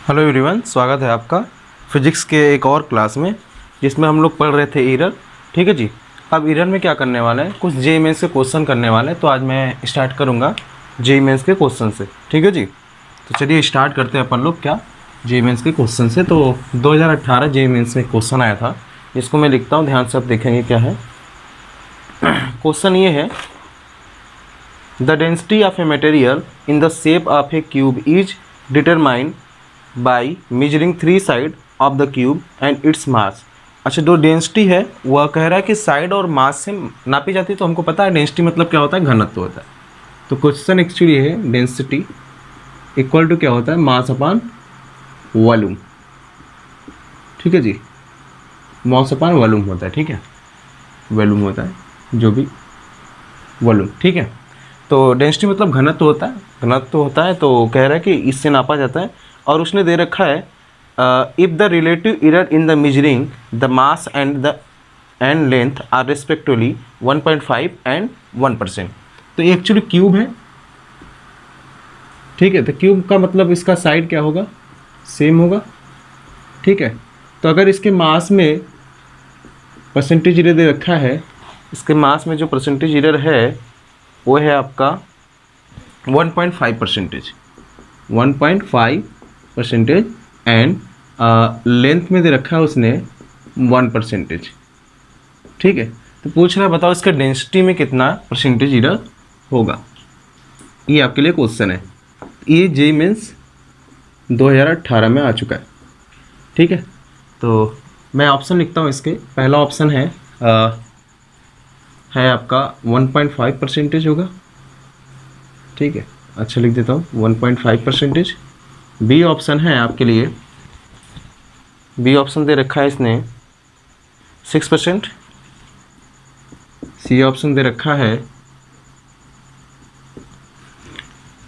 Hello everyone, स्वागत है आपका फिजिक्स के एक और क्लास में जिसमें हम लोग पढ़ रहे थे एरर। ठीक है जी। अब एरर में क्या करने वाले हैं, कुछ जेईई मेंस के क्वेश्चन करने वाले हैं। तो आज मैं स्टार्ट करूंगा जेईई मेंस के क्वेश्चन से। ठीक है जी। तो चलिए स्टार्ट करते हैं अपन लोग क्या जेईई मेंस के क्वेश्चन से। तो 2018 जेईई मेंस में क्वेश्चन आया था, जिसको मैं लिखता हूँ, ध्यान से आप देखेंगे क्या है। क्वेश्चन ये है, the density of a material in the shape of A cube is determined by measuring three side of the cube and its mass. अच्छा, जो डेंसिटी है वह कह रहा है कि साइड और मास से नापी जाती है। तो हमको पता है डेंसिटी मतलब क्या होता है, घनत्व होता है। तो क्वेश्चन एक्चुअली है डेंसिटी इक्वल टू क्या होता है, मास अपॉन वॉल्यूम। ठीक है जी, मास अपॉन वॉल्यूम होता है। ठीक है, वॉल्यूम होता है जो भी वॉल्यूम। ठीक है, तो डेंसिटी मतलब घनत्व होता है, घनत्व होता है। तो कह रहा है कि इससे नापा जाता है। और उसने दे रखा है if the relative error in the measuring the mass and length are respectively 1.5 and 1%। तो ये एक्चुअली क्यूब है। ठीक है, तो क्यूब का मतलब इसका साइड क्या होगा, सेम होगा। ठीक है, तो अगर इसके मास में परसेंटेज एरर दे रखा है, इसके मास में जो परसेंटेज एरर है वो है आपका 1.5%, 1.5% एंड लेंथ में दे रखा है उसने 1%। ठीक है, तो पूछ रहा है बताओ इसका डेंसिटी में कितना परसेंटेज एरर होगा। ये आपके लिए क्वेश्चन है। ये जेईई मेंस 2018 में आ चुका है। ठीक है, तो मैं ऑप्शन लिखता हूँ इसके। पहला ऑप्शन है आपका 1.5% होगा। ठीक है, अच्छा लिख देता हूँ 1.5%। बी ऑप्शन है आपके लिए, बी ऑप्शन दे रखा है इसने 6%। सी ऑप्शन दे रखा है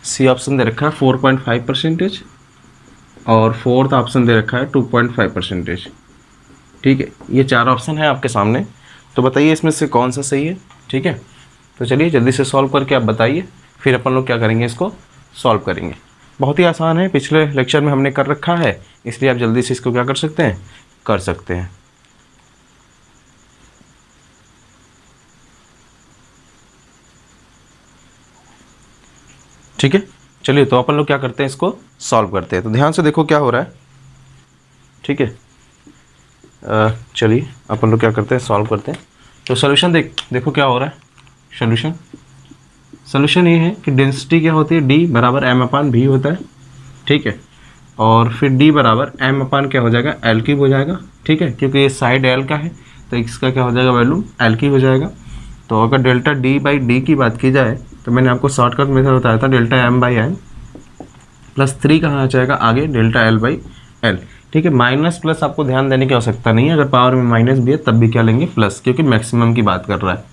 4.5%। और फोर्थ ऑप्शन दे रखा है 2.5%। ठीक है, ये चार ऑप्शन है आपके सामने। तो बताइए इसमें से कौन सा सही है। ठीक है, तो चलिए जल्दी से सॉल्व करके आप बताइए, फिर अपन लोग क्या करेंगे, इसको सॉल्व करेंगे। बहुत ही आसान है, पिछले लेक्चर में हमने कर रखा है, इसलिए आप जल्दी से इसको क्या कर सकते हैं, कर सकते हैं। ठीक है, चलिए तो अपन लोग क्या करते हैं, इसको सॉल्व करते हैं। तो ध्यान से देखो क्या हो रहा है। ठीक है, चलिए अपन लोग क्या करते हैं, सॉल्व करते हैं। तो सोल्यूशन देखो क्या हो रहा है। सोल्यूशन ये है कि डेंसिटी क्या होती है, डी बराबर एम अपान भी होता है। ठीक है, और फिर डी बराबर एम अपान क्या हो जाएगा, एल क्यूब हो जाएगा। ठीक है, क्योंकि ये साइड एल का है तो इसका क्या हो जाएगा, वैल्यू एल क्यूब हो जाएगा। तो अगर डेल्टा डी बाई डी की बात की जाए तो मैंने आपको शॉर्टकट मेथड बताया था, delta m by m plus 3 कहाँ आ जाएगा आगे, डेल्टा एल बाई एल। ठीक है, माइनस प्लस आपको ध्यान देने की आवश्यकता नहीं है, अगर पावर में माइनस भी है तब भी क्या लेंगे, प्लस, क्योंकि मैक्सिमम की बात कर रहा है।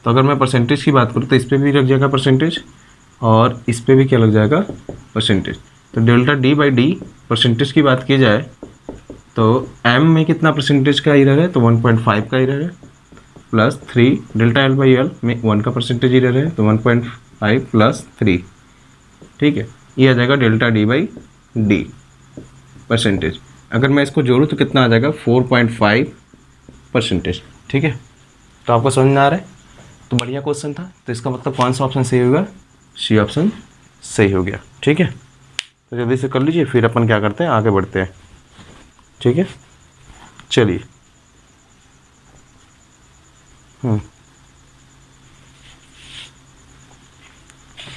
तो अगर मैं परसेंटेज की बात करूँ तो इस पर भी लग जाएगा परसेंटेज और इस पर भी क्या लग जाएगा, परसेंटेज। तो delta D by D percentage की बात की जाए तो एम में कितना परसेंटेज का एरर है, तो 1.5 का एरर है, plus 3 delta L by L में 1 का परसेंटेज एरर है, तो 1.5 प्लस 3। ठीक है, ये आ जाएगा delta D by D percentage. अगर मैं इसको जोड़ूँ तो कितना आ जाएगा, 4.5%। ठीक है, तो आपको समझ में आ रहा है। तो बढ़िया क्वेश्चन था। तो इसका मतलब कौन सा ऑप्शन सही होगा, सी ऑप्शन सही हो गया। ठीक है, तो जल्दी से कर लीजिए, फिर अपन क्या करते हैं, आगे बढ़ते हैं। ठीक है, चलिए।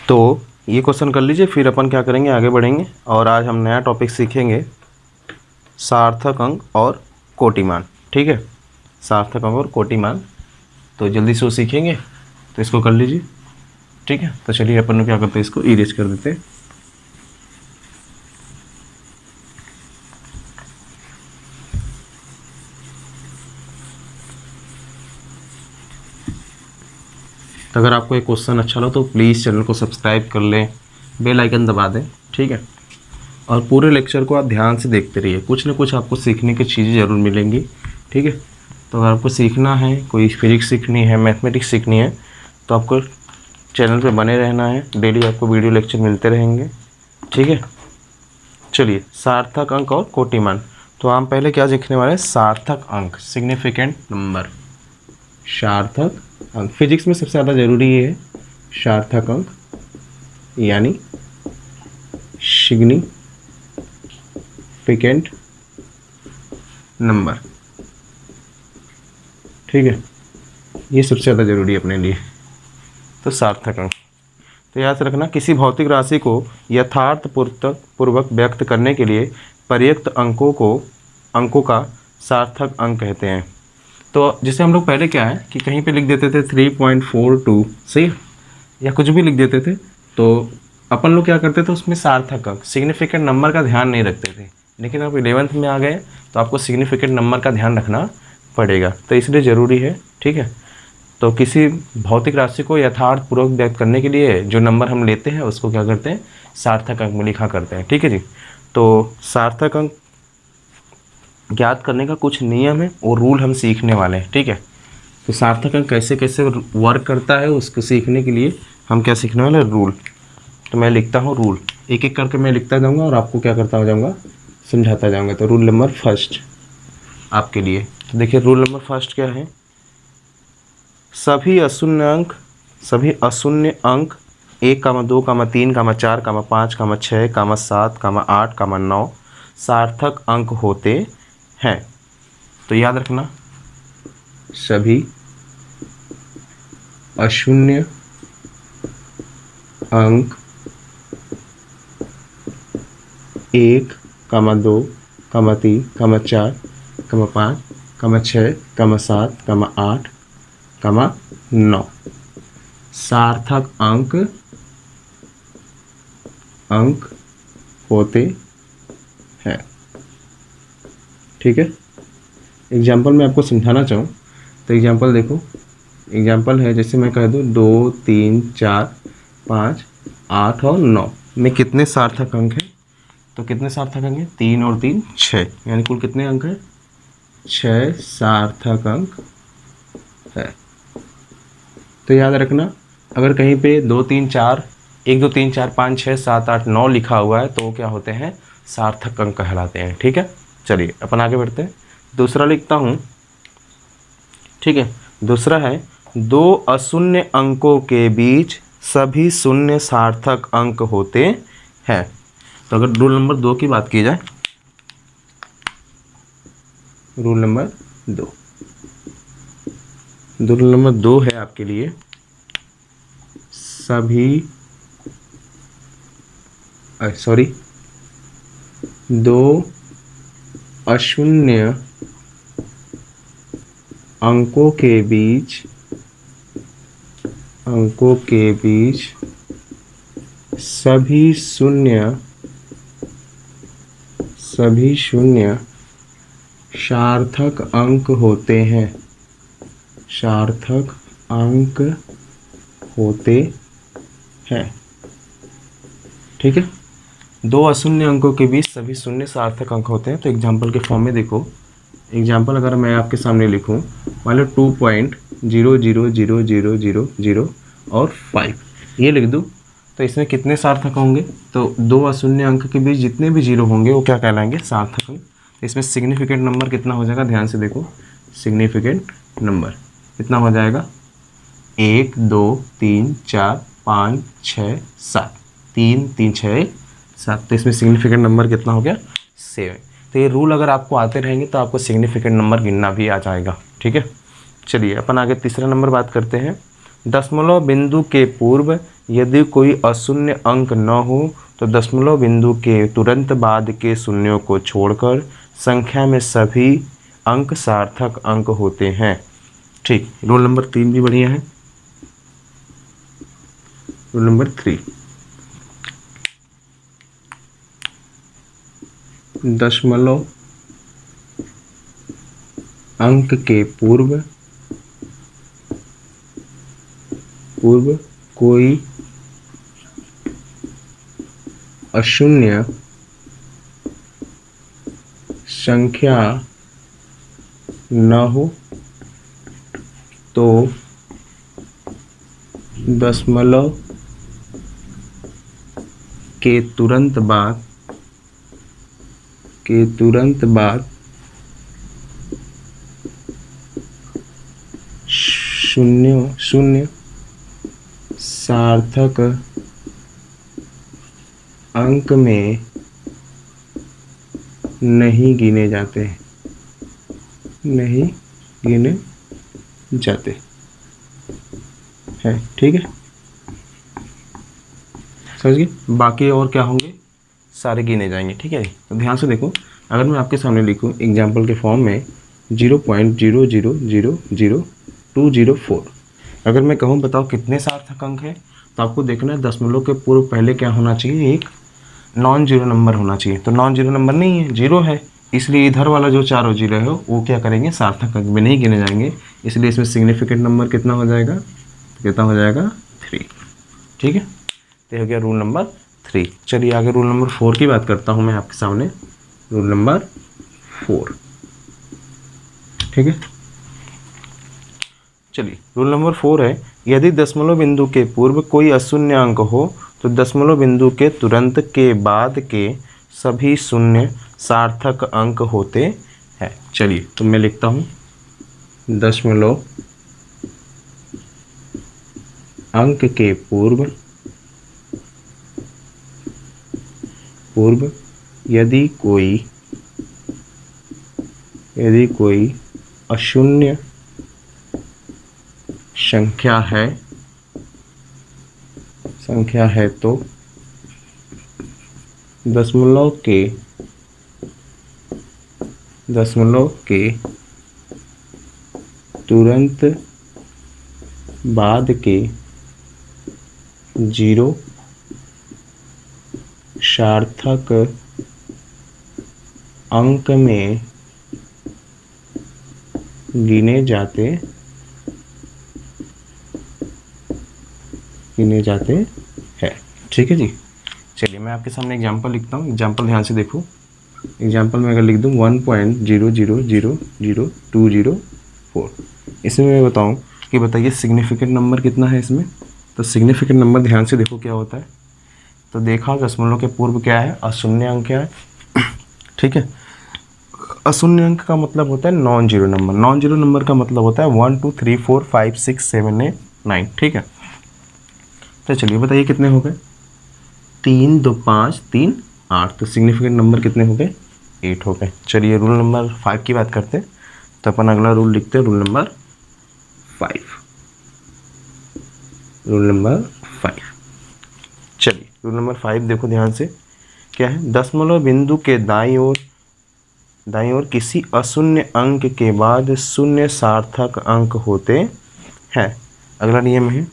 तो ये क्वेश्चन कर लीजिए, फिर अपन क्या करेंगे, आगे बढ़ेंगे। और आज हम नया टॉपिक सीखेंगे, सार्थक अंक और कोटिमान। ठीक है, सार्थक अंक और कोटिमान, तो जल्दी से वो सीखेंगे। तो इसको कर लीजिए। ठीक है, तो चलिए अपन क्या करते हैं, इसको इरेज कर देते हैं। तो अगर आपको ये क्वेश्चन अच्छा लगा तो प्लीज़ चैनल को सब्सक्राइब कर लें, बेल आइकन दबा दें। ठीक है, और पूरे लेक्चर को आप ध्यान से देखते रहिए, कुछ ना कुछ आपको सीखने की चीज़ें ज़रूर मिलेंगी। ठीक है, तो अगर आपको सीखना है, कोई फिजिक्स सीखनी है, मैथमेटिक्स सीखनी है, तो आपको चैनल पे बने रहना है। डेली आपको वीडियो लेक्चर मिलते रहेंगे। ठीक है, चलिए, सार्थक अंक और कोटि मान। तो हम पहले क्या लिखने वाले हैं? सार्थक अंक, सिग्निफिकेंट नंबर। सार्थक अंक फिजिक्स में सबसे ज़्यादा जरूरी ये है, सार्थक अंक यानी सिग्निफिकेंट नंबर। ठीक है, ये सबसे ज़्यादा जरूरी है अपने लिए। तो सार्थक अंक, तो याद रखना, किसी भौतिक राशि को यथार्थपूर्वक व्यक्त करने के लिए पर्याप्त अंकों का सार्थक अंक कहते हैं। तो जैसे हम लोग पहले क्या है कि कहीं पे लिख देते थे 3.42, सही है, या कुछ भी लिख देते थे, तो अपन लोग क्या करते थे उसमें सार्थक अंक, सिग्निफिकेंट नंबर का ध्यान नहीं रखते थे। लेकिन अब 11th में आ गए तो आपको सिग्निफिकेंट नंबर का ध्यान रखना पड़ेगा, तो इसलिए ज़रूरी है। ठीक है, तो किसी भौतिक राशि को यथार्थपूर्वक व्यक्त करने के लिए जो नंबर हम लेते हैं उसको क्या करते हैं? सार्थक अंक में लिखा करते हैं। ठीक है जी, तो सार्थक अंक ज्ञात करने का कुछ नियम है और रूल हम सीखने वाले हैं। ठीक है, तो सार्थक अंक कैसे कैसे वर्क करता है उसको सीखने के लिए हम क्या सीखने वाले? रूल। तो मैं लिखता हूँ रूल, एक एक करके मैं लिखता जाऊँगा और आपको क्या करता हो जाऊँगा? समझाता जाऊँगा। तो रूल नंबर फर्स्ट आपके लिए, तो देखिए रूल नंबर फर्स्ट क्या है? सभी अशून्य अंक 1, 2, 3, 4, 5, 6, 7, 8, 9 सार्थक अंक होते हैं। तो याद रखना, सभी अशून्य अंक 1, 2, 3, 4, 5, 6, 7, 8, 9 सार्थक अंक होते हैं। ठीक है, एग्जाम्पल मैं आपको समझाना चाहूँ तो एग्जाम्पल देखो, एग्जाम्पल है जैसे मैं कह दूँ 2, 3, 4, 5, 8 और 9 में कितने सार्थक अंक हैं? तो कितने सार्थक अंक हैं? 3 और 3 6, यानी कुल कितने अंक हैं? 6 सार्थक अंक है। तो याद रखना, अगर कहीं पे 2, 3, 4, 1, 2, 3, 4, 5, 6, 7, 8, 9 लिखा हुआ है तो वो क्या होते हैं? सार्थक अंक कहलाते हैं। ठीक है, चलिए अपन आगे बढ़ते हैं। दूसरा लिखता हूँ। ठीक है, दूसरा है 2 अशून्य अंकों के बीच सभी शून्य सार्थक अंक होते हैं। तो अगर रूल नंबर 2 की बात की जाए, रूल नंबर 2 है आपके लिए, दो अशून्य अंकों के बीच सभी शून्य सार्थक अंक होते हैं। सार्थक अंक होते हैं। ठीक है, 2 अशून्य अंकों के बीच सभी शून्य सार्थक अंक होते हैं। तो एग्जाम्पल के फॉर्म में देखो, एग्जाम्पल अगर मैं आपके सामने लिखूं, मान लो 2.00000 और 5 ये लिख दूं, तो इसमें कितने सार्थक होंगे? तो 2 अशून्य अंक के बीच जितने भी जीरो होंगे वो क्या कहलाएंगे? सार्थक अंक। इसमें सिग्निफिकेंट नंबर कितना हो जाएगा? ध्यान से देखो, सिग्निफिकेंट नंबर कितना हो जाएगा? 1, 2, 3, 4, 5, 6, 7, 3, 3, 6, 7। तो इसमें सिग्निफिकेंट नंबर कितना हो गया? 7। तो ये रूल अगर आपको आते रहेंगे तो आपको सिग्निफिकेंट नंबर गिनना भी आ जाएगा। ठीक है, चलिए अपन आगे तीसरा नंबर बात करते हैं। दशमलव बिंदु के पूर्व यदि कोई अशून्य अंक न हो तो दशमलव बिंदु के तुरंत बाद के शून्यों को छोड़कर संख्या में सभी अंक सार्थक अंक होते हैं। ठीक, रूल नंबर 3 भी बढ़िया है। रूल नंबर 3, दशमलव अंक के पूर्व कोई अशून्य संख्या न हो तो दशमलव के तुरंत बाद के तुरंत बाद शून्य शून्य सार्थक अंक में नहीं गिने जाते, नहीं गिने जाते हैं। ठीक है, समझ गए। बाकी और क्या होंगे, सारे गिने जाएंगे। ठीक है, तो ध्यान से देखो, अगर मैं आपके सामने लिखूं एग्जाम्पल के फॉर्म में 0.0000204, अगर मैं कहूँ बताओ कितने सार्थक अंक है, तो आपको देखना है दशमलव के पूर्व पहले क्या होना चाहिए, एक नॉन जीरो नंबर होना चाहिए। तो नॉन जीरो नंबर नहीं है, जीरो है, इसलिए इधर वाला जो चारों जीरो है वो क्या करेंगे, सार्थक अंक में नहीं गिने जाएंगे। इसलिए इसमें सिग्निफिकेंट नंबर कितना हो जाएगा, कितना हो जाएगा, 3। ठीक है, तो हो गया रूल नंबर 3। चलिए आगे रूल नंबर 4 की बात करता हूँ मैं आपके सामने। रूल नंबर 4, ठीक है, चलिए रूल नंबर 4 है, यदि दशमलव बिंदु के पूर्व कोई अशून्य अंक हो तो दशमलव बिंदु के तुरंत के बाद के सभी शून्य सार्थक अंक होते हैं। चलिए तो मैं लिखता हूँ दशमलव अंक के पूर्व यदि कोई अशून्य संख्या है तो दशमलव के तुरंत बाद के 0 सार्थक अंक में गिने जाते हैं। ठीक है जी, चलिए मैं आपके सामने एग्जांपल लिखता हूँ। एग्जांपल ध्यान से देखो, एग्जांपल में अगर लिख दूँ 1.0000204, इसमें मैं बताऊँ कि बताइए सिग्निफिकेंट नंबर कितना है इसमें। तो सिग्निफिकेंट नंबर ध्यान से देखो क्या होता है, तो देखा दशमलव के पूर्व क्या है, अशून्य अंक क्या है। ठीक है, अशून्य अंक का मतलब होता है non zero number, non zero number का मतलब होता है 1 2 3 4 5 6 7 8 9। ठीक है, तो चलिए बताइए कितने हो गए, 3 2 5 3 8, तो सिग्निफिकेंट नंबर कितने हो गए, 8 हो गए। चलिए रूल नंबर 5 की बात करते हैं, तो अपन अगला रूल लिखते हैं, रूल नंबर 5। रूल नंबर 5, चलिए रूल नंबर 5 देखो ध्यान से, क्या है, दशमलव बिंदु के दाईं ओर किसी अशून्य अंक के बाद शून्य सार्थक अंक होते हैं। अगला नियम है,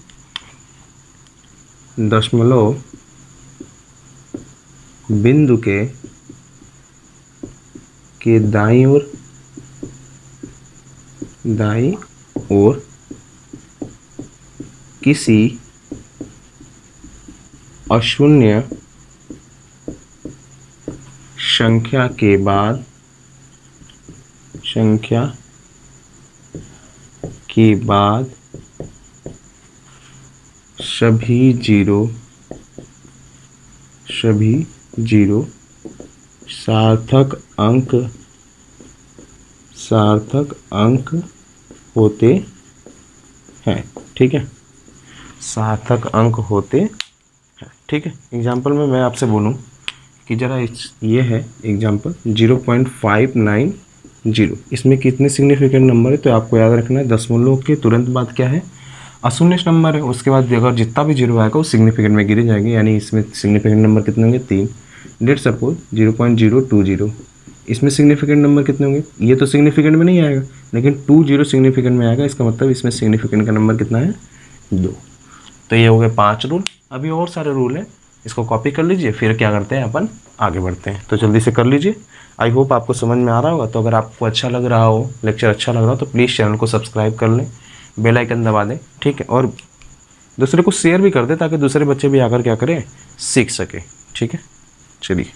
दशमलव बिंदु के दाईं ओर किसी अशून्य संख्या के बाद सभी जीरो सार्थक अंक होते हैं। ठीक है, सार्थक अंक होते हैं। ठीक है, एग्जाम्पल में मैं आपसे बोलूं कि जरा ये है एग्जाम्पल 0.590, इसमें कितने सिग्निफिकेंट नंबर है, तो आपको याद रखना है दशमलव के तुरंत बाद क्या है, अशून्य नंबर है, उसके बाद अगर जितना भी जीरो आएगा वो सिग्निफिकेंट में गिरे जाएंगे, यानी इसमें सिग्निफिकेंट नंबर कितने होंगे, 3। लेट सपोज 0.020, इसमें सिग्निफिकेंट नंबर कितने होंगे, ये तो सिग्निफिकेंट में नहीं आएगा लेकिन 20 सिग्निफिकेंट में आएगा, इसका मतलब इसमें सिग्निफिकेंट का नंबर कितना है, 2। तो ये हो गए 5 रूल। अभी और सारे रूल हैं, इसको कॉपी कर लीजिए, फिर क्या करते हैं अपन आगे बढ़ते हैं, तो जल्दी से कर लीजिए। आई होप आपको समझ में आ रहा होगा। तो अगर आपको अच्छा लग रहा हो, लेक्चर अच्छा लग रहा हो, तो प्लीज़ चैनल को सब्सक्राइब कर लें, बेल आइकन दबा दें। ठीक है, और दूसरे को शेयर भी कर दें ताकि दूसरे बच्चे भी आकर क्या करें, सीख सके। ठीक है, चलिए।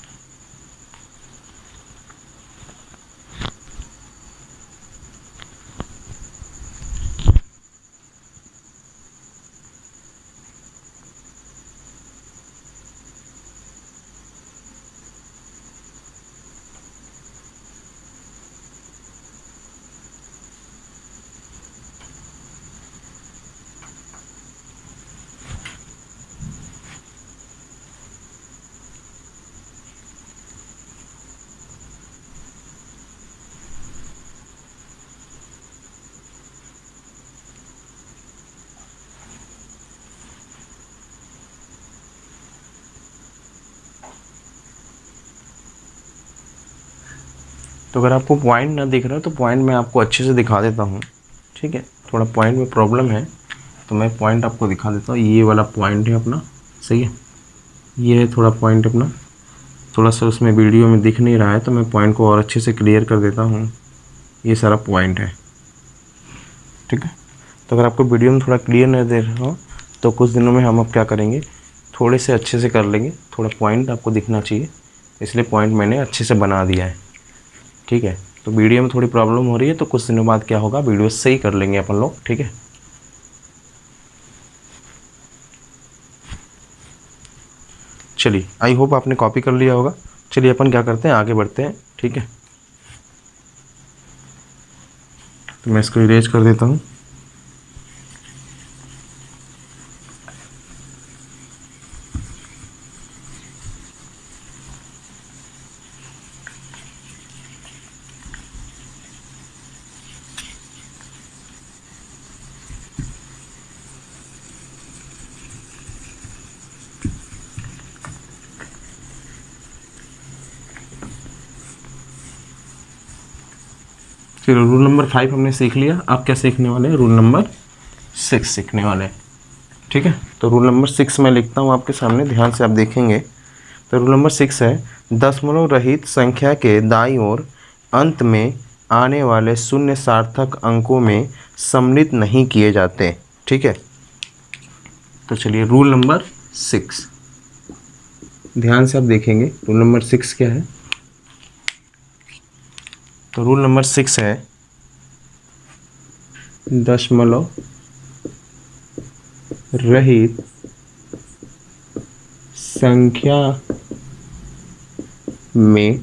तो अगर आपको पॉइंट ना दिख रहा है तो पॉइंट मैं आपको अच्छे से दिखा देता हूँ, ठीक है। थोड़ा पॉइंट में प्रॉब्लम है तो मैं पॉइंट आपको दिखा देता हूँ। ये वाला पॉइंट है अपना, सही है। ये है थोड़ा पॉइंट अपना, थोड़ा सा उसमें वीडियो में दिख नहीं रहा है तो मैं पॉइंट को और अच्छे से क्लियर कर देता हूँ। ये सारा पॉइंट है, ठीक है। तो अगर आपको वीडियो में थोड़ा क्लियर नहीं दे रहा हो तो कुछ दिनों में हम अब क्या करेंगे, थोड़े से अच्छे से कर लेंगे। थोड़ा पॉइंट आपको दिखना चाहिए, इसलिए पॉइंट मैंने अच्छे से बना दिया है, ठीक है। तो वीडियो में थोड़ी प्रॉब्लम हो रही है तो कुछ दिनों बाद क्या होगा, वीडियो सही कर लेंगे अपन लोग, ठीक है। चलिए, आई होप आपने कॉपी कर लिया होगा। चलिए अपन क्या करते हैं, आगे बढ़ते हैं, ठीक है। तो मैं इसको इरेज कर देता हूँ। चलो, रूल नंबर 5 हमने सीख लिया। आप क्या सीखने वाले हैं, रूल नंबर 6 सीखने वाले हैं, ठीक है। तो रूल नंबर 6 मैं लिखता हूँ आपके सामने, ध्यान से आप देखेंगे। तो रूल नंबर 6 है, दशमलव रहित संख्या के दाईं ओर अंत में आने वाले शून्य सार्थक अंकों में सम्मिलित नहीं किए जाते, ठीक है। तो चलिए, रूल नंबर 6 ध्यान से आप देखेंगे। रूल नंबर 6 क्या है, तो रूल नंबर 6 है, दशमलव रहित संख्या में,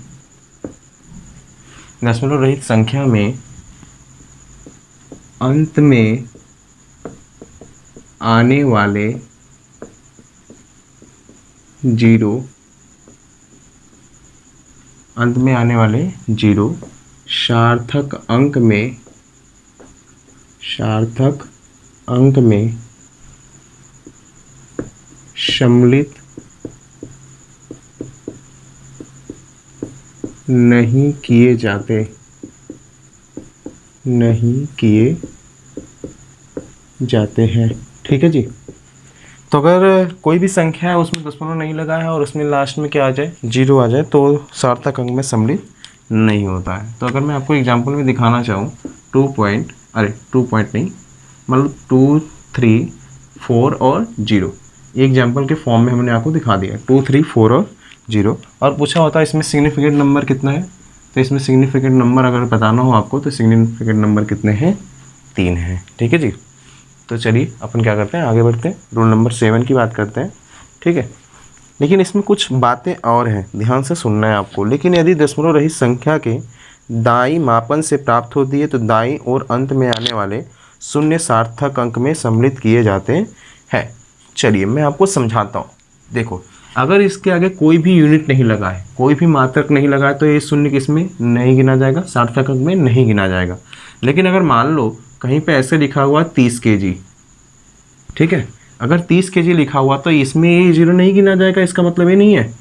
दशमलव रहित संख्या में अंत में आने वाले जीरो, अंत में आने वाले जीरो सार्थक अंक में, सार्थक अंक में सम्मिलित नहीं किए जाते, नहीं किए जाते हैं, ठीक है जी। तो अगर कोई भी संख्या है उसमें दशमलव नहीं लगा है और उसमें लास्ट में क्या आ जाए, जीरो आ जाए, तो सार्थक अंक में सम्मिलित नहीं होता है। तो अगर मैं आपको एग्जांपल में दिखाना चाहूँ, 2 पॉइंट नहीं, मतलब 2, 3, 4 और 0, एग्जाम्पल के फॉर्म में हमने आपको दिखा दिया, 2, 3, 4 और 0। और पूछा होता है इसमें सिग्निफिकेंट नंबर कितना है, तो इसमें सिग्निफिकेंट नंबर अगर बताना हो आपको तो सिग्निफिकेंट नंबर कितने हैं, 3 हैं, ठीक है जी। तो चलिए अपन क्या करते हैं, आगे बढ़ते हैं, रूल नंबर 7 की बात करते हैं, ठीक है। लेकिन इसमें कुछ बातें और हैं, ध्यान से सुनना है आपको। लेकिन यदि दशमलव रहित संख्या के दाईं मापन से प्राप्त होती है तो दाईं और अंत में आने वाले शून्य सार्थक अंक में सम्मिलित किए जाते हैं। चलिए मैं आपको समझाता हूँ। देखो, अगर इसके आगे कोई भी यूनिट नहीं लगा है, कोई भी मात्रक नहीं लगा है, तो ये शून्य किसमें नहीं गिना जाएगा, सार्थक अंक में नहीं गिना जाएगा। लेकिन अगर मान लो कहीं पे ऐसे लिखा हुआ 30 kg, ठीक है, अगर 30 kg लिखा हुआ तो इसमें ये जीरो नहीं गिना जाएगा, इसका मतलब ये नहीं है।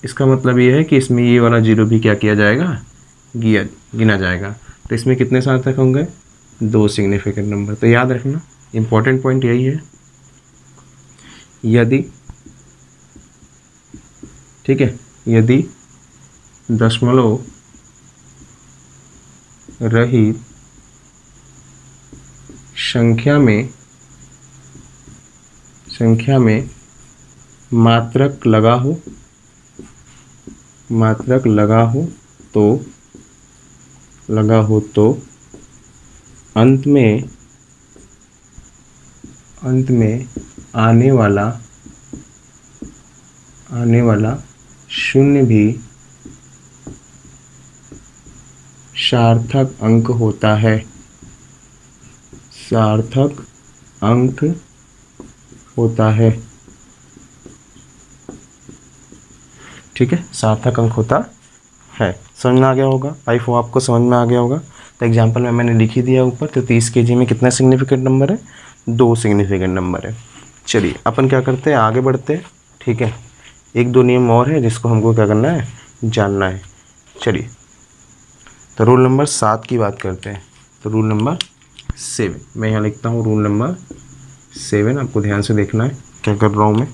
इसका मतलब ये है कि इसमें ये वाला जीरो भी क्या किया जाएगा, गिना जाएगा। तो इसमें कितने सार्थक होंगे, 2 सिग्निफिकेंट नंबर। तो याद रखना, इंपॉर्टेंट पॉइंट यही है, यदि, ठीक है, यदि दशमलव रहित संख्या में मात्रक लगा हो, तो अंत में आने वाला शून्य भी सार्थक अंक होता है, सार्थक अंक होता है, ठीक है, सार्थक अंक होता है। समझ में आ गया होगा, आई होप आपको समझ में आ गया होगा। तो एग्जांपल में मैंने लिख ही दिया ऊपर। तो 30 kg में कितना सिग्निफिकेंट नंबर है, 2 सिग्निफिकेंट नंबर है। चलिए अपन क्या करते हैं, आगे बढ़ते हैं, ठीक है। 1-2 नियम और है जिसको हमको क्या करना है, जानना है। चलिए, तो रूल नंबर 7 की बात करते हैं। तो रूल नंबर 7 मैं यहाँ लिखता हूँ, रूल नंबर 7 आपको ध्यान से देखना है क्या कर रहा हूँ मैं।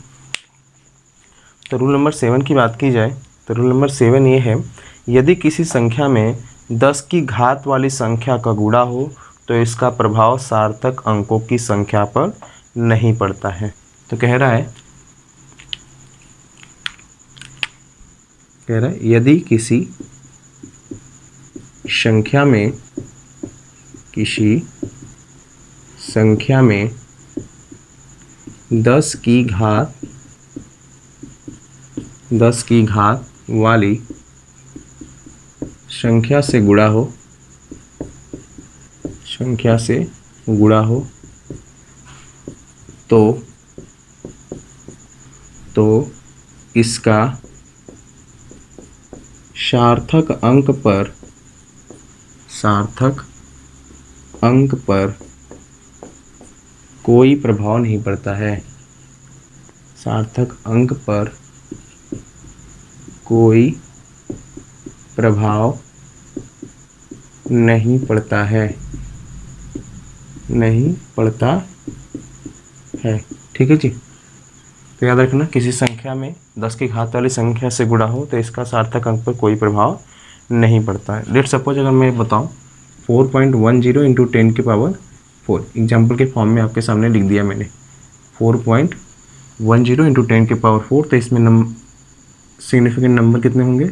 तो रूल नंबर 7 की बात की जाए तो रूल नंबर 7 ये है, यदि किसी संख्या में 10 की घात वाली संख्या का गुणा हो तो इसका प्रभाव सार्थक अंकों की संख्या पर नहीं पड़ता है। तो कह रहा है यदि किसी संख्या में 10 की घात वाली संख्या से गुणा हो तो इसका सार्थक अंक पर कोई प्रभाव नहीं पड़ता है। सार्थक अंक पर कोई प्रभाव नहीं पड़ता है, ठीक है जी। तो याद रखना, किसी संख्या में 10 की घात वाली संख्या से गुणा हो तो इसका सार्थक अंक पर कोई प्रभाव नहीं पड़ता है। लेट सपोज अगर मैं बताऊं 4.10 इंटू 10 की पावर 4, एग्जाम्पल के फॉर्म में आपके सामने लिख दिया मैंने 4.10 इंटू 10 की पावर 4, तो इसमें सिग्निफिकेंट नंबर कितने होंगे?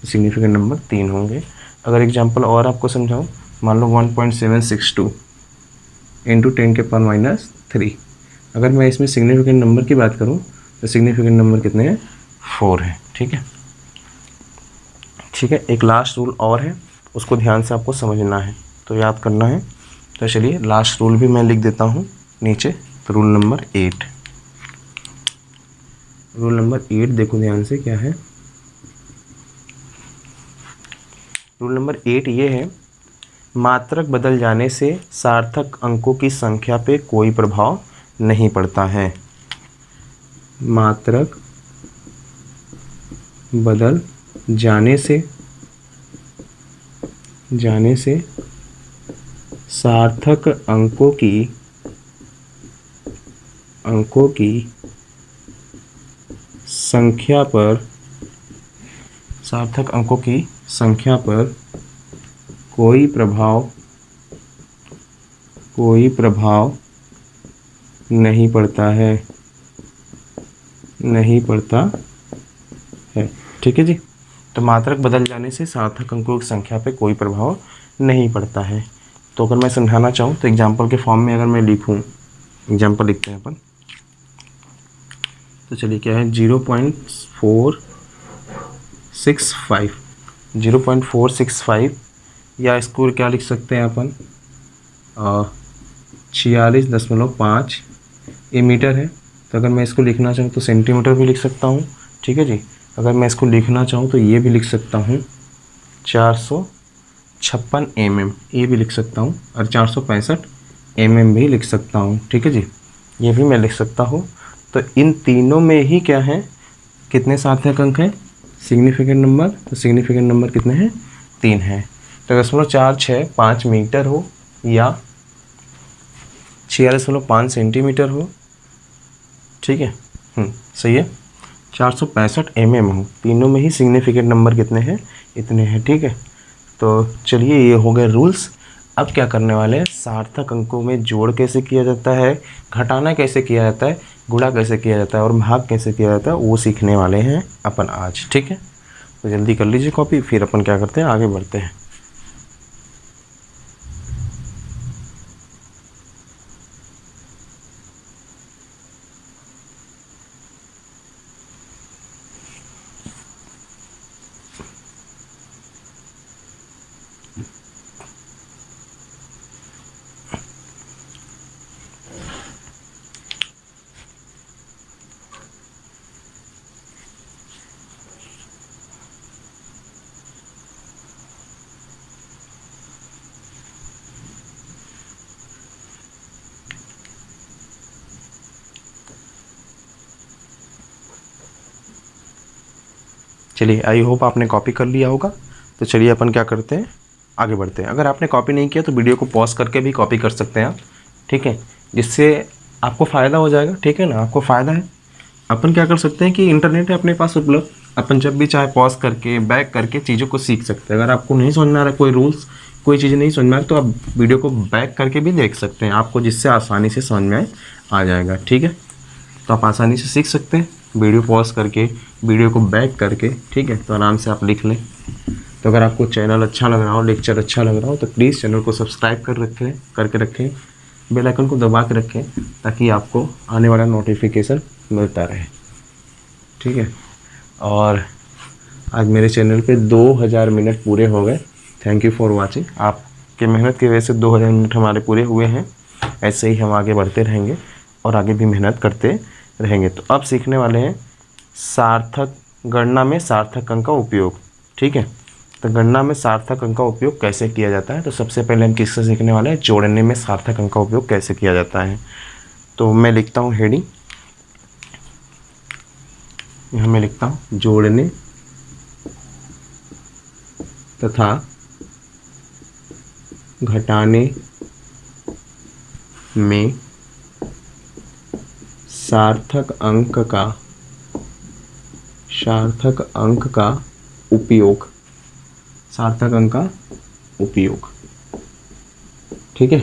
सिग्निफिकेंट नंबर 3 होंगे। अगर एग्जाम्पल और आपको समझाऊं, मान लो 1.762 इंटू 10 के पावर -3, अगर मैं इसमें सिग्निफिकेंट नंबर की बात करूं तो सिग्निफिकेंट नंबर कितने हैं? 4 है। ठीक है। एक लास्ट रूल और है, उसको ध्यान से आपको समझना है, तो याद करना है। तो चलिए लास्ट रूल भी मैं लिख देता हूँ नीचे। तो रूल नंबर 8 देखो ध्यान से क्या है। रूल नंबर 8 ये है, मात्रक बदल जाने से सार्थक अंकों की संख्या पे कोई प्रभाव नहीं पड़ता है। मात्रक बदल जाने से सार्थक अंकों की संख्या पर कोई प्रभाव नहीं पड़ता है। ठीक है जी। तो मात्रक बदल जाने से सार्थक अंकों की संख्या पे कोई प्रभाव नहीं पड़ता है। तो अगर मैं समझाना चाहूँ तो एग्जाम्पल के फॉर्म में अगर मैं लिखूँ, एग्जाम्पल लिखते हैं अपन। तो चलिए क्या है, 0.465 या इसको क्या लिख सकते हैं अपन, 46.5 ये मीटर है। तो अगर मैं इसको लिखना चाहूँ तो सेंटीमीटर भी लिख सकता हूँ। ठीक है जी। अगर मैं इसको लिखना चाहूँ तो ये भी लिख सकता हूँ 456 mm, ये भी लिख सकता हूँ, और 465 mm भी लिख सकता हूँ। ठीक है जी, ये भी मैं लिख सकता हूँ। तो इन तीनों में ही क्या है, कितने सार्थक अंक हैं? Significant number. तो सिग्निफिकेंट नंबर कितने हैं? 3 हैं। तो 0.465 मीटर हो या 46.5 सेंटीमीटर हो, ठीक है, सही है, 465 mm हो, तीनों में ही सिग्निफिकेंट नंबर कितने हैं? इतने हैं। ठीक है। तो चलिए ये हो गए रूल्स। अब क्या करने वाले हैं, सार्थक अंकों में जोड़ कैसे किया जाता है, घटाना कैसे किया जाता है, गुणा कैसे किया जाता है और भाग कैसे किया जाता है, वो सीखने वाले हैं अपन आज। ठीक है। तो जल्दी कर लीजिए कॉपी, फिर अपन क्या करते हैं, आगे बढ़ते हैं। चलिए आई होप आपने कॉपी कर लिया होगा। तो चलिए अपन क्या करते हैं, आगे बढ़ते हैं। अगर आपने कॉपी नहीं किया तो वीडियो को पॉज करके भी कॉपी कर सकते हैं आप, ठीक है, जिससे आपको फ़ायदा हो जाएगा, ठीक है ना, आपको फ़ायदा है। अपन क्या कर सकते हैं कि इंटरनेट है अपने पास उपलब्ध, अपन जब भी चाहे पॉज करके बैक करके चीज़ों को सीख सकते हैं। अगर आपको नहीं समझ में आ रहा है कोई रूल्स, कोई चीज़ नहीं समझ में आ रही, तो आप वीडियो को बैक करके भी देख सकते हैं, आपको जिससे आसानी से समझ में आ जाएगा, ठीक है। तो आप आसानी से सीख सकते हैं वीडियो पॉज करके, वीडियो को बैक करके, ठीक है। तो आराम से आप लिख लें। तो अगर आपको चैनल अच्छा लग रहा हो, लेक्चर अच्छा लग रहा हो, तो प्लीज़ चैनल को सब्सक्राइब करके रखें, बेल आइकन को दबा के रखें, ताकि आपको आने वाला नोटिफिकेशन मिलता रहे, ठीक है। और आज मेरे चैनल पे 2000 मिनट पूरे हो गए। Thank you for watching. आपके मेहनत की वजह से 2000 मिनट हमारे पूरे हुए हैं। ऐसे ही हम आगे बढ़ते रहेंगे और आगे भी मेहनत करते रहेंगे। तो अब सीखने वाले हैं सार्थक गणना में सार्थक अंक का उपयोग, ठीक है। तो गणना में सार्थक अंक का उपयोग कैसे किया जाता है, तो सबसे पहले हम किससे सीखने वाले हैं, जोड़ने में सार्थक अंक का उपयोग कैसे किया जाता है। तो मैं लिखता हूँ हेडिंग, यहाँ मैं लिखता हूँ जोड़ने तथा घटाने में सार्थक अंक का उपयोग, सार्थक अंक का उपयोग, ठीक है।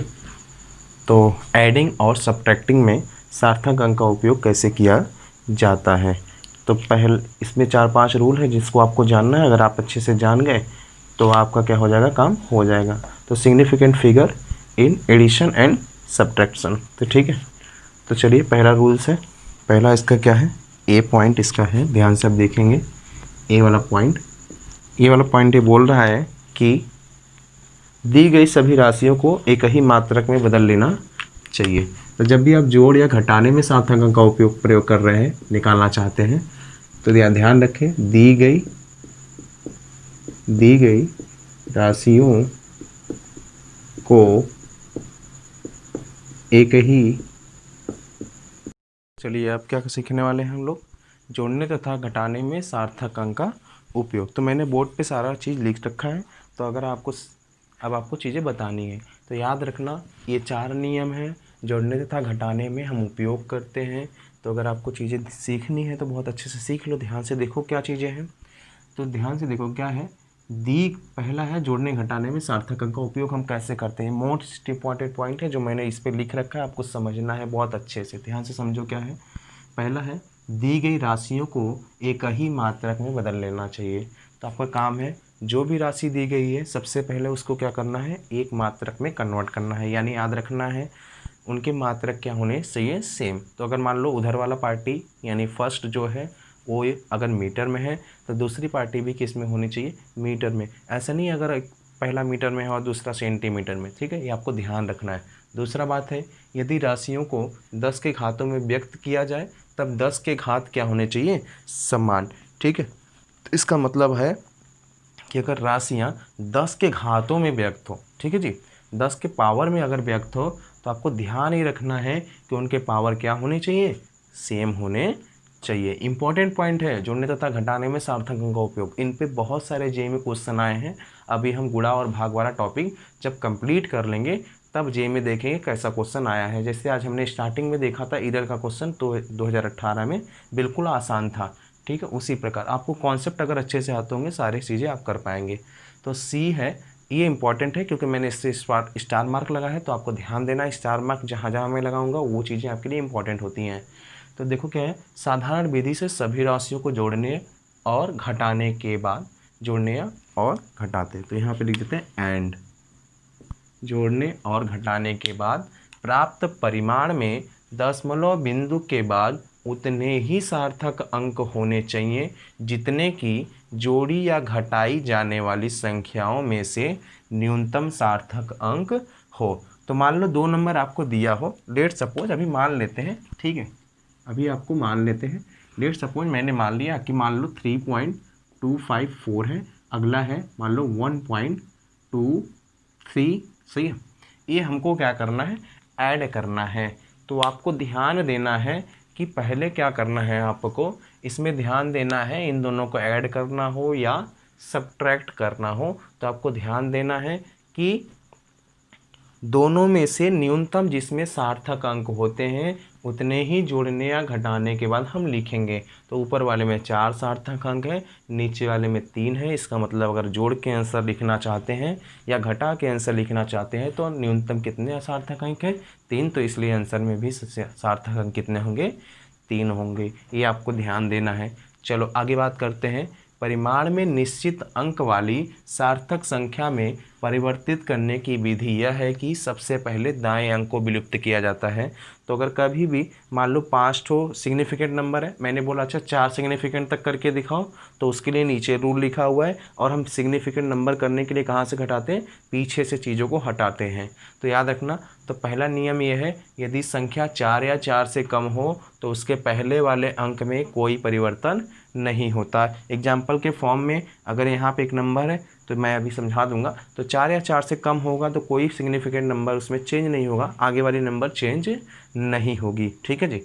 तो एडिंग और सब्ट्रैक्टिंग में सार्थक अंक का उपयोग कैसे किया जाता है। तो पहले इसमें 4-5 रूल है जिसको आपको जानना है। अगर आप अच्छे से जान गए तो आपका क्या हो जाएगा, काम हो जाएगा। तो significant figure in addition and subtraction, तो ठीक है। तो चलिए पहला रूल्स है, पहला इसका क्या है, ए पॉइंट इसका है, ध्यान से आप देखेंगे ए वाला पॉइंट, ये वाला पॉइंट ये बोल रहा है कि दी गई सभी राशियों को एक ही मात्रक में बदल लेना चाहिए। तो जब भी आप जोड़ या घटाने में सार्थक अंक का प्रयोग कर रहे हैं, निकालना चाहते हैं, तो ध्यान रखें दी गई राशियों को एक ही, चलिए अब क्या सीखने वाले हैं हम लोग, जोड़ने तथा घटाने में सार्थक अंक का उपयोग। तो मैंने बोर्ड पे सारा चीज़ लिख रखा है। तो अगर आपको चीज़ें बतानी है तो याद रखना, ये 4 नियम हैं जोड़ने तथा घटाने में हम उपयोग करते हैं। तो अगर आपको चीज़ें सीखनी है तो बहुत अच्छे से सीख लो, ध्यान से देखो क्या चीज़ें हैं। तो ध्यान से देखो क्या है, पहला है जोड़ने घटाने में सार्थक अंक का उपयोग हम कैसे करते हैं। मोस्ट इंपॉर्टेंट पॉइंट है जो मैंने इस पर लिख रखा है, आपको समझना है बहुत अच्छे से, ध्यान से समझो क्या है। पहला है दी गई राशियों को एक ही मात्रक में बदल लेना चाहिए। तो आपका काम है जो भी राशि दी गई है सबसे पहले उसको क्या करना है, एक मात्रक में कन्वर्ट करना है, यानी याद रखना है उनके मात्रक क्या होने चाहिए, सेम। तो अगर मान लो उधर वाला पार्टी यानी फर्स्ट जो है वो अगर मीटर में है तो दूसरी पार्टी भी किस में होनी चाहिए, मीटर में। ऐसा नहीं अगर पहला मीटर में है और दूसरा सेंटीमीटर में, ठीक है, ये आपको ध्यान रखना है। दूसरा बात है यदि राशियों को 10 के घातों में व्यक्त किया जाए तब 10 के घात क्या होने चाहिए, समान, ठीक है। तो इसका मतलब है कि अगर राशियाँ 10 के घातों में व्यक्त हो, ठीक है जी, 10 के पावर में अगर व्यक्त हो तो आपको ध्यान ही रखना है कि उनके पावर क्या होने चाहिए, सेम होने चाहिए। इंपॉर्टेंट पॉइंट है जोड़ने तथा घटाने में सार्थक अंक का उपयोग। इन पे बहुत सारे जे में क्वेश्चन आए हैं। अभी हम गुणा और भाग वाला टॉपिक जब कंप्लीट कर लेंगे तब जे में देखेंगे कैसा क्वेश्चन आया है। जैसे आज हमने स्टार्टिंग में देखा था इरर का क्वेश्चन, तो 2018 में बिल्कुल आसान था, ठीक है। उसी प्रकार आपको कॉन्सेप्ट अगर अच्छे से आते होंगे सारी चीज़ें आप कर पाएंगे। तो सी है, ये इंपॉर्टेंट है क्योंकि मैंने इससे स्टार मार्क लगा है, तो आपको ध्यान देना स्टार मार्क जहाँ जहाँ मैं लगाऊंगा वो चीज़ें आपके लिए इंपॉर्टेंट होती हैं। तो देखो क्या है, साधारण विधि से सभी राशियों को जोड़ने और घटाने के बाद, जोड़ने और घटाते, तो यहाँ पे लिख देते हैं एंड, जोड़ने और घटाने के बाद प्राप्त परिमाण में दशमलव बिंदु के बाद उतने ही सार्थक अंक होने चाहिए जितने की जोड़ी या घटाई जाने वाली संख्याओं में से न्यूनतम सार्थक अंक हो। तो मान लो 2 नंबर आपको दिया हो, लेट सपोज, अभी मान लेते हैं, ठीक है, अभी आपको मान लेते हैं, लेट सपोज मैंने मान लिया कि मान लो 3.254 है, अगला है मान लो 1.23, सही है। ये हमको क्या करना है, ऐड करना है। तो आपको ध्यान देना है कि पहले क्या करना है, आपको इसमें ध्यान देना है इन दोनों को ऐड करना हो या सब्ट्रैक्ट करना हो तो आपको ध्यान देना है कि दोनों में से न्यूनतम जिसमें सार्थक अंक होते हैं उतने ही जोड़ने या घटाने के बाद हम लिखेंगे। तो ऊपर वाले में 4 सार्थक अंक है, नीचे वाले में 3 है। इसका मतलब अगर जोड़ के आंसर लिखना चाहते हैं या घटा के आंसर लिखना चाहते हैं तो न्यूनतम कितने सार्थक अंक है? 3। तो इसलिए आंसर में भी सार्थक अंक कितने होंगे? 3 होंगे। ये आपको ध्यान देना है। चलो आगे बात करते हैं। परिमाण में निश्चित अंक वाली सार्थक संख्या में परिवर्तित करने की विधि यह है कि सबसे पहले दाएं अंक को विलुप्त किया जाता है। तो अगर कभी भी मान लो 5 ठो सिग्निफिकेंट नंबर है, मैंने बोला अच्छा 4 सिग्निफिकेंट तक करके दिखाओ, तो उसके लिए नीचे रूल लिखा हुआ है और हम सिग्निफिकेंट नंबर करने के लिए कहाँ से घटाते हैं? पीछे से चीज़ों को हटाते हैं। तो याद रखना, तो पहला नियम यह है, यदि संख्या 4 या 4 से कम हो तो उसके पहले वाले अंक में कोई परिवर्तन नहीं होता। एग्जाम्पल के फॉर्म में अगर यहाँ पे एक नंबर है तो मैं अभी समझा दूंगा, तो 4 या 4 से कम होगा तो कोई सिग्निफिकेंट नंबर उसमें चेंज नहीं होगा, आगे वाली नंबर चेंज नहीं होगी। ठीक है जी।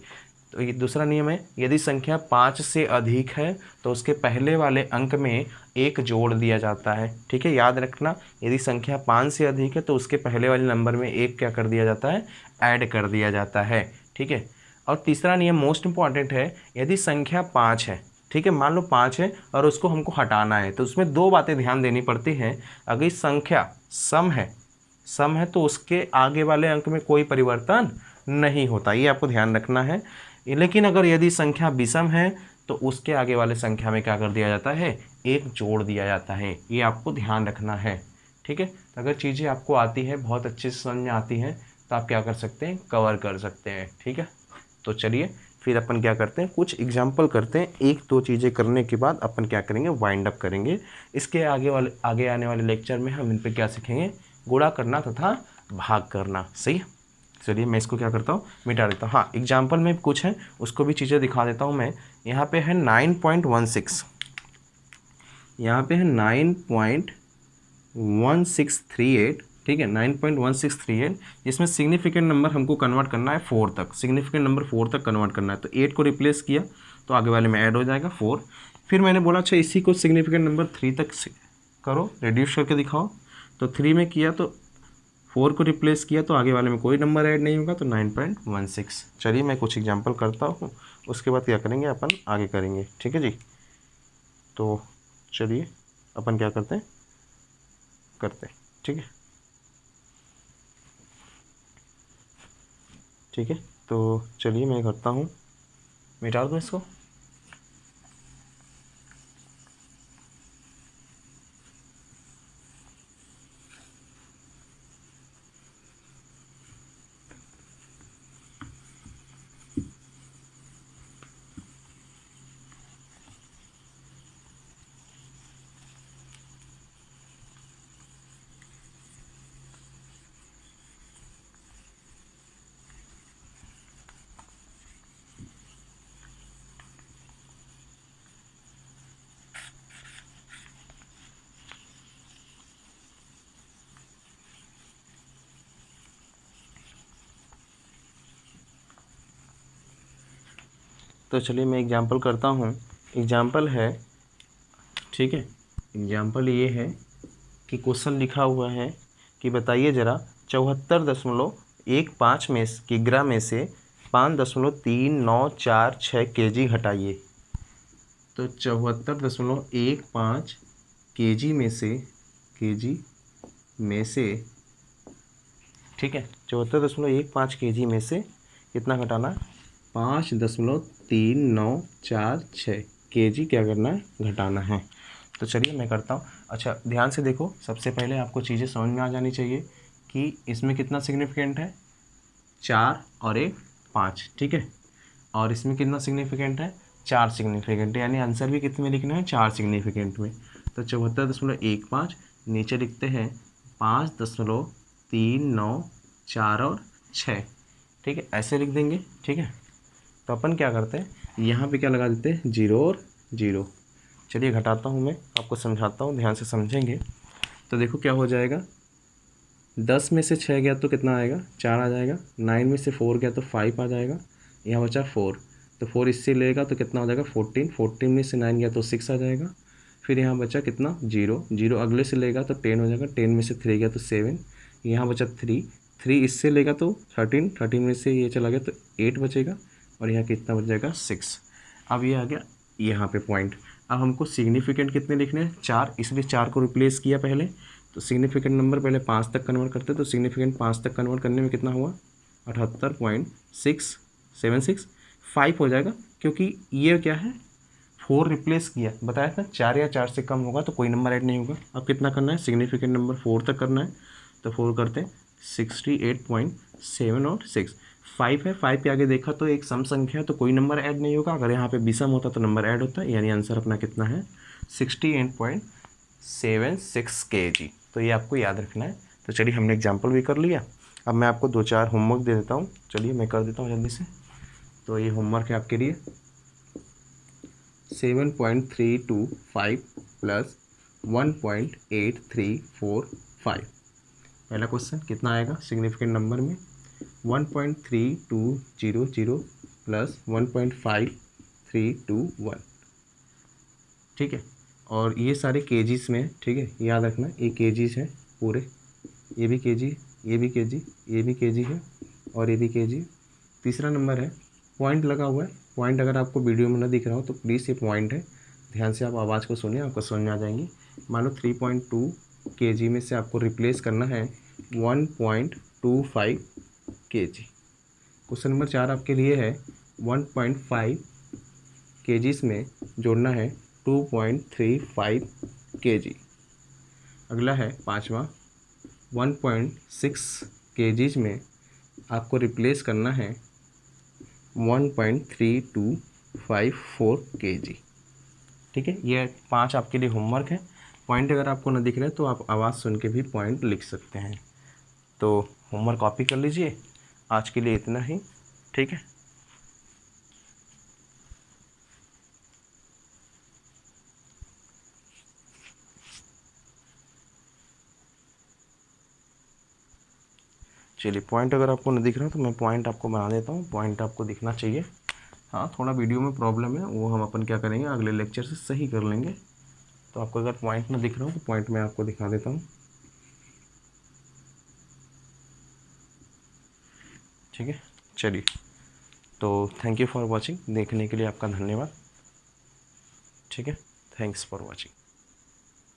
तो ये दूसरा नियम है, यदि संख्या 5 से अधिक है तो उसके पहले वाले अंक में 1 जोड़ दिया जाता है। ठीक है, याद रखना, यदि संख्या 5 से अधिक है तो उसके पहले वाले नंबर में 1 क्या कर दिया जाता है? ऐड कर दिया जाता है। ठीक है। और तीसरा नियम मोस्ट इंपॉर्टेंट है, यदि संख्या 5 है, ठीक है, मान लो 5 है और उसको हमको हटाना है, तो उसमें 2 बातें ध्यान देनी पड़ती हैं। अगर संख्या सम है तो उसके आगे वाले अंक में कोई परिवर्तन नहीं होता, ये आपको ध्यान रखना है। लेकिन अगर यदि संख्या विषम है तो उसके आगे वाले संख्या में क्या कर दिया जाता है? 1 जोड़ दिया जाता है। ये आपको ध्यान रखना है। ठीक है। तो अगर चीज़ें आपको आती हैं, बहुत अच्छे से समझ में आती हैं, तो आप क्या कर सकते हैं? कवर कर सकते हैं। ठीक है। तो चलिए फिर अपन क्या करते हैं, कुछ एग्जाम्पल करते हैं। 1-2 चीज़ें करने के बाद अपन क्या करेंगे? वाइंड अप करेंगे। इसके आगे आने वाले लेक्चर में हम इन पे क्या सीखेंगे? गुणा करना तथा भाग करना। सही है। चलिए मैं इसको क्या करता हूँ, मिटा देता हूँ। हाँ, एग्जाम्पल में कुछ है उसको भी चीज़ें दिखा देता हूँ मैं। यहाँ पे है 9.16, यहाँ पे है 9.1638, ठीक है, 9.1638, जिसमें सिग्निफिकेंट नंबर हमको कन्वर्ट करना है 4 तक। सिग्निफिकेंट नंबर 4 तक कन्वर्ट करना है, तो 8 को रिप्लेस किया तो आगे वाले में ऐड हो जाएगा 4। फिर मैंने बोला अच्छा इसी को सिग्निफिकेंट नंबर 3 तक करो, रिड्यूस करके दिखाओ, तो 3 में किया तो 4 को रिप्लेस किया तो आगे वाले में कोई नंबर ऐड नहीं होगा, तो 9.16। चलिए मैं कुछ एग्जाम्पल करता हूँ, उसके बाद क्या करेंगे अपन आगे करेंगे। ठीक है जी। तो चलिए अपन क्या करते हैं, ठीक है। ठीक है, तो चलिए मैं करता हूँ, मिटा दूँ इसको। तो चलिए मैं एग्जाम्पल करता हूँ। एग्जाम्पल है, ठीक है, एग्जाम्पल ये है कि क्वेश्चन लिखा हुआ है कि बताइए ज़रा 74.15 में किग्रा में से 5.3946 kg हटाइए। तो 74.15 kg में से ठीक है, 74.15 kg में से कितना घटाना है? 5.3946 kg क्या करना है? घटाना है। तो चलिए मैं करता हूँ। अच्छा ध्यान से देखो, सबसे पहले आपको चीज़ें समझ में आ जानी चाहिए कि इसमें कितना सिग्निफिकेंट है? 4 और 1 5, ठीक है। और इसमें कितना सिग्निफिकेंट है? 4 सिग्निफिकेंट, यानी आंसर भी कितने में लिखना है? 4 सिग्निफिकेंट में। तो 74.15 नीचे लिखते हैं 5.394 और 6, ठीक है, ऐसे लिख देंगे। ठीक है, तो अपन क्या करते हैं, यहाँ पे क्या लगा देते हैं? 0 और 0। चलिए घटाता हूँ, मैं आपको समझाता हूँ, ध्यान से समझेंगे। तो देखो क्या हो जाएगा, 10 में से 6 गया तो कितना आएगा? 4 आ जाएगा। 9 में से 4 गया तो 5 आ जाएगा। यहाँ बचा 4, तो 4 इससे लेगा तो कितना हो जाएगा? 14। 14 में से 9 गया तो 6 आ जाएगा। फिर यहाँ बचा कितना 0, 0 अगले से लेगा तो 10 हो जाएगा, 10 में से 3 गया तो 7, यहाँ बचा 3, 3 इससे लेगा तो 13, 13 में से ये चला गया तो 8 बचेगा, और यहाँ कितना बच जाएगा 6। अब ये आ गया यहाँ पे पॉइंट। अब हमको सिग्निफिकेंट कितने लिखने हैं 4, इसलिए 4 को रिप्लेस किया पहले, तो सिग्निफिकेंट नंबर पहले 5 तक कन्वर्ट करते, तो सिग्निफिकेंट 5 तक कन्वर्ट करने में कितना हुआ 78.676 हो जाएगा, क्योंकि ये क्या है 4 रिप्लेस किया, बताया था 4 या 4 से कम होगा तो कोई नंबर ऐड नहीं होगा। अब कितना करना है सिग्निफिकेंट नंबर 4 तक करना है, तो 4 करते हैं 68.7 और 6, 5 है, 5 के आगे देखा तो एक सम संख्या है तो कोई नंबर ऐड नहीं होगा, अगर यहाँ पे विषम होता तो नंबर ऐड होता है, यानी आंसर अपना कितना है 68.76 kg। तो ये आपको याद रखना है। तो चलिए हमने एग्जाम्पल भी कर लिया, अब मैं आपको 2-4 होमवर्क दे देता हूँ, चलिए मैं कर देता हूँ जल्दी से। तो ये होमवर्क है आपके लिए 7.325 प्लस 1.8345। पहला क्वेश्चन कितना आएगा सिग्निफिकेंट नंबर में 1.3200 प्लस 1.5321, ठीक है। और ये सारे केजीस में, ठीक है, याद रखना ये केजीस है पूरे, ये भी केजी, ये भी केजी, ये भी केजी है, और ये भी केजी। तीसरा नंबर है पॉइंट लगा हुआ है, पॉइंट अगर आपको वीडियो में ना दिख रहा हो तो प्लीज़ ये पॉइंट है, ध्यान से आप आवाज़ को सुनिए, आपको समझ में आ जाएंगी। मान लो 3.2 kg में से आपको रिप्लेस करना है 1.25 kg। क्वेश्चन नंबर 4 आपके लिए है 1.5 kgs में जोड़ना है 2.35 kg। अगला है पाँचवा 1.6 kgs में आपको रिप्लेस करना है 1.3254 kg, ठीक है। ये 5 आपके लिए होमवर्क है। पॉइंट अगर आपको न दिख रहे तो आप आवाज़ सुन के भी पॉइंट लिख सकते हैं। तो होमवर्क कॉपी कर लीजिए, आज के लिए इतना ही, ठीक है। चलिए पॉइंट अगर आपको न दिख रहा तो मैं पॉइंट आपको बना देता हूँ, पॉइंट आपको दिखना चाहिए। हाँ थोड़ा वीडियो में प्रॉब्लम है, वो हम अपन क्या करेंगे अगले लेक्चर से सही कर लेंगे। तो आपको अगर पॉइंट ना दिख रहा हो तो पॉइंट मैं आपको दिखा देता हूँ, ठीक है। चलिए, तो थैंक यू फॉर वॉचिंग, देखने के लिए आपका धन्यवाद, ठीक है। Thanks for watching.